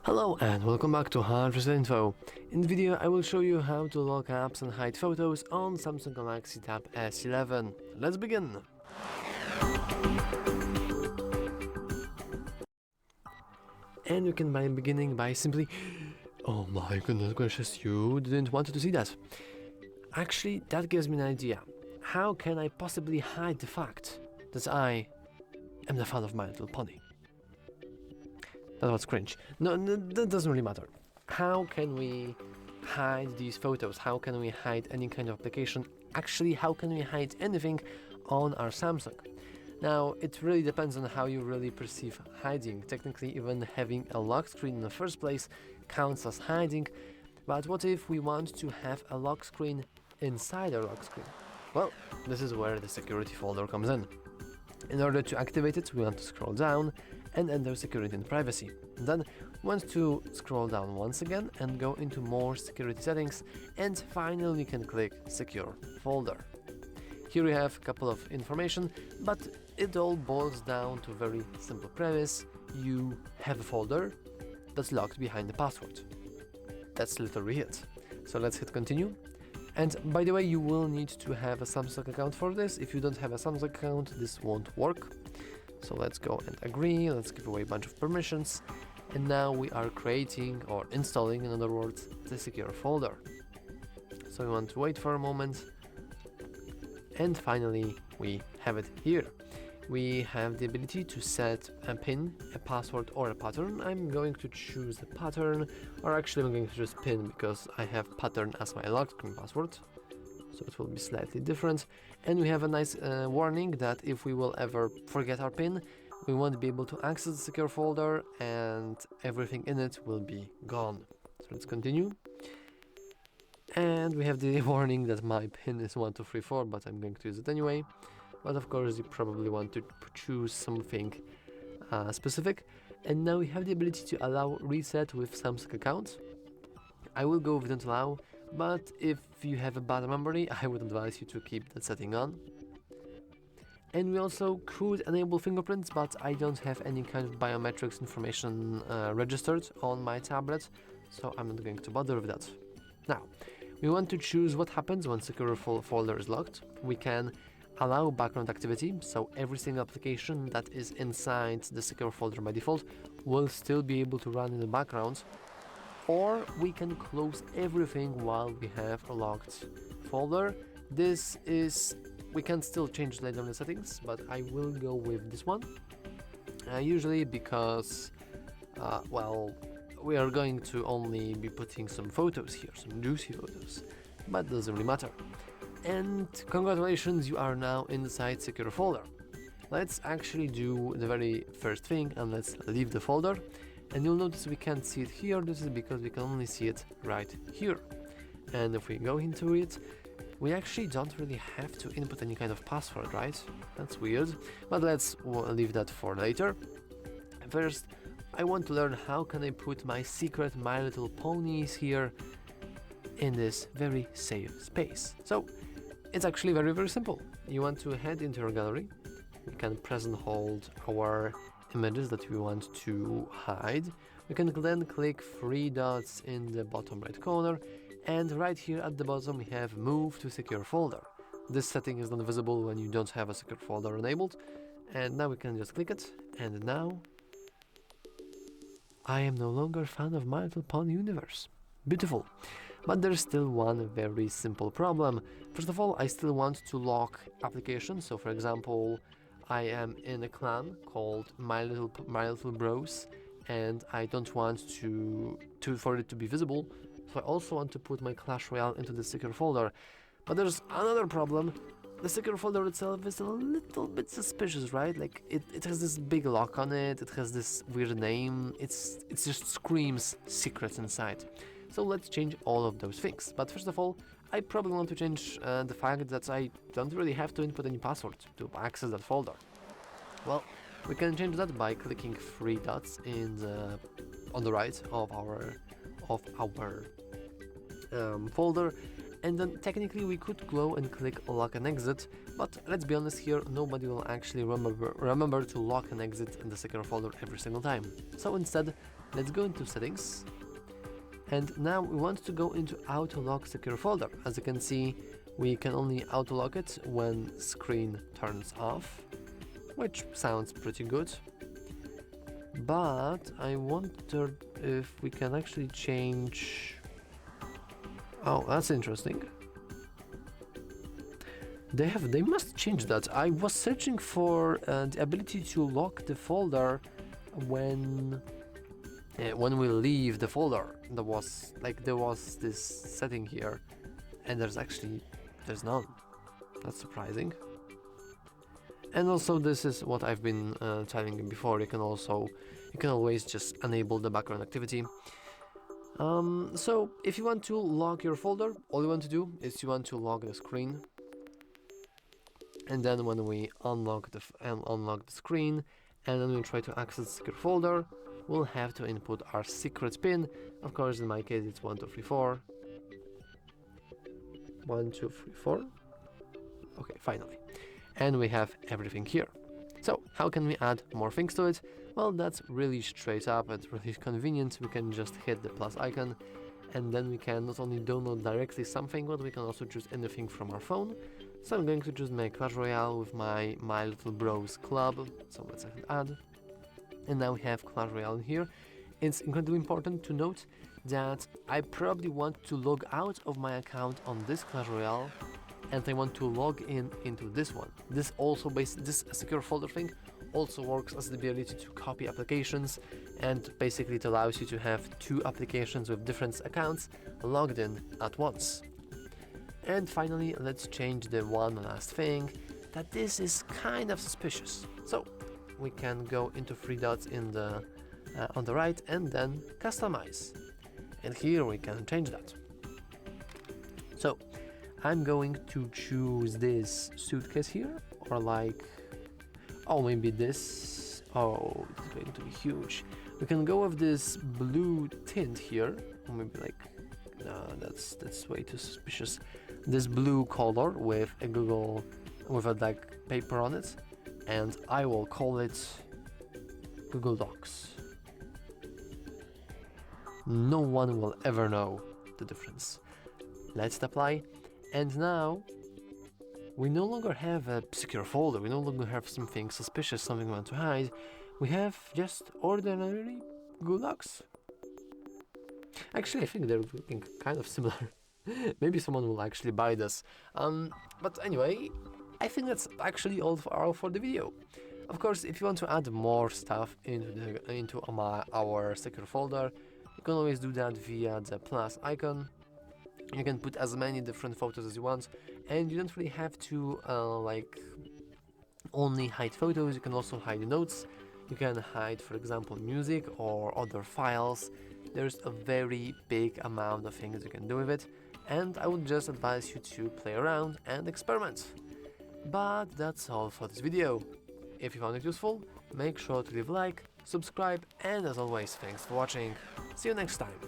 Hello and welcome back to HardReset.Info. In the video I will show you how to lock apps and hide photos on Samsung Galaxy Tab S11. Let's begin! And you can begin by simply... Oh my goodness gracious, you didn't want to see that. Actually, that gives me an idea. How can I possibly hide the fact that I am the fan of My Little Pony? That was cringe. No, that doesn't really matter. How can we hide these photos? How can we hide any kind of application? Actually, how can we hide anything on our Samsung? Now, it really depends on how you really perceive hiding. Technically, even having a lock screen in the first place counts as hiding. But what if we want to have a lock screen inside our lock screen? Well, this is where the security folder comes in. In order to activate it, we want to scroll down and enter security and privacy. And then we want to scroll down once again and go into more security settings, and finally we can click secure folder. Here we have a couple of information, but it all boils down to a very simple premise. You have a folder that's locked behind the password. That's literally it. So let's hit continue. And by the way, you will need to have a Samsung account for this. If you don't have a Samsung account, this won't work. So let's go and agree, let's give away a bunch of permissions. And now we are creating, or installing in other words, the secure folder. So we want to wait for a moment. And finally, we have it here. We have the ability to set a PIN, a password, or a pattern. I'm going to choose the pattern, or actually I'm going to choose PIN because I have pattern as my lock screen password. So it will be slightly different. And we have a nice warning that if we will ever forget our PIN, we won't be able to access the secure folder and everything in it will be gone. So let's continue. And we have the warning that my PIN is 1234, but I'm going to use it anyway. But of course you probably want to choose something specific. And now we have the ability to allow reset with Samsung account. I will go with don't allow, but if you have a bad memory, I would advise you to keep that setting on. And we also could enable fingerprints, but I don't have any kind of biometrics information registered on my tablet, so I'm not going to bother with that. Now, we want to choose what happens when secure folder is locked. We can allow background activity, so every single application that is inside the secure folder by default will still be able to run in the background, or we can close everything while we have a locked folder. We can still change later in the settings, but I will go with this one, usually because well, we are going to only be putting some photos here, some juicy photos, but doesn't really matter. And congratulations, you are now inside secure folder. Let's actually do the very first thing and let's leave the folder. And you'll notice we can't see it here. This is because we can only see it right here. And if we go into it, we actually don't really have to input any kind of password, right? That's weird, but let's leave that for later. First, I want to learn how can I put my secret My Little Ponies here in this very safe space. So it's actually very simple. You want to head into your gallery. We can press and hold our images that we want to hide. We can then click three dots in the bottom right corner, and right here at the bottom we have move to secure folder. This setting is not visible when you don't have a secure folder enabled, and now we can just click it, and now I am no longer a fan of My Little Pony universe. Beautiful. But there's still one very simple problem. First of all, I still want to lock applications. So for example, I am in a clan called My Little Bros, and I don't want for it to be visible. So I also want to put my Clash Royale into the secure folder. But there's another problem. The secure folder itself is a little bit suspicious, right? Like it has this big lock on it. It has this weird name. It just screams secrets inside. So let's change all of those things. But first of all, I probably want to change the fact that I don't really have to input any password to access that folder. Well, we can change that by clicking three dots on the right of our folder, and then technically we could go and click lock and exit, but let's be honest here, nobody will actually remember to lock and exit in the secure folder every single time. So instead, let's go into settings. And now we want to go into auto lock secure folder. As you can see, we can only auto lock it when screen turns off, which sounds pretty good. But I wonder if we can actually change. Oh, that's interesting. They must change that. I was searching for the ability to lock the folder when we leave the folder. There was this setting here, and there's none. That's surprising. And also, this is what I've been telling you before. You can always just enable the background activity. So if you want to lock your folder, all you want to do is you want to lock the screen. And then when we unlock the screen, and then we try to access the secure folder, we'll have to input our secret pin. Of course, in my case, it's 1234. 1234. Okay, finally. And we have everything here. So, how can we add more things to it? Well, that's really straight up and really convenient. We can just hit the plus icon, and then we can not only download directly something, but we can also choose anything from our phone. So I'm going to choose my Clash Royale with my Little Bros Club. So let's add. And now we have Clash Royale in here. It's incredibly important to note that I probably want to log out of my account on this Clash Royale, and I want to log into this one. This secure folder thing also works as the ability to copy applications, and basically it allows you to have two applications with different accounts logged in at once. And finally, let's change the one last thing, that this is kind of suspicious. So we can go into three dots in the on the right, and then customize. And here we can change that. So I'm going to choose this suitcase here, or maybe this. Oh, it's going to be huge. We can go with this blue tint here, or maybe no, that's way too suspicious. This blue color with a paper on it, and I will call it Google Docs. No one will ever know the difference. Let's apply, and now we no longer have a secure folder. We no longer have something suspicious, something we want to hide. We have just ordinary Google Docs. Actually, I think they're looking kind of similar. Maybe someone will actually buy this. But anyway, I think that's actually all for the video. Of course, if you want to add more stuff into our secure folder, you can always do that via the plus icon. You can put as many different photos as you want, and you don't really have to only hide photos. You can also hide notes. You can hide, for example, music or other files. There's a very big amount of things you can do with it, and I would just advise you to play around and experiment. But that's all for this video. If you found it useful, make sure to leave a like, subscribe, and as always, thanks for watching. See you next time.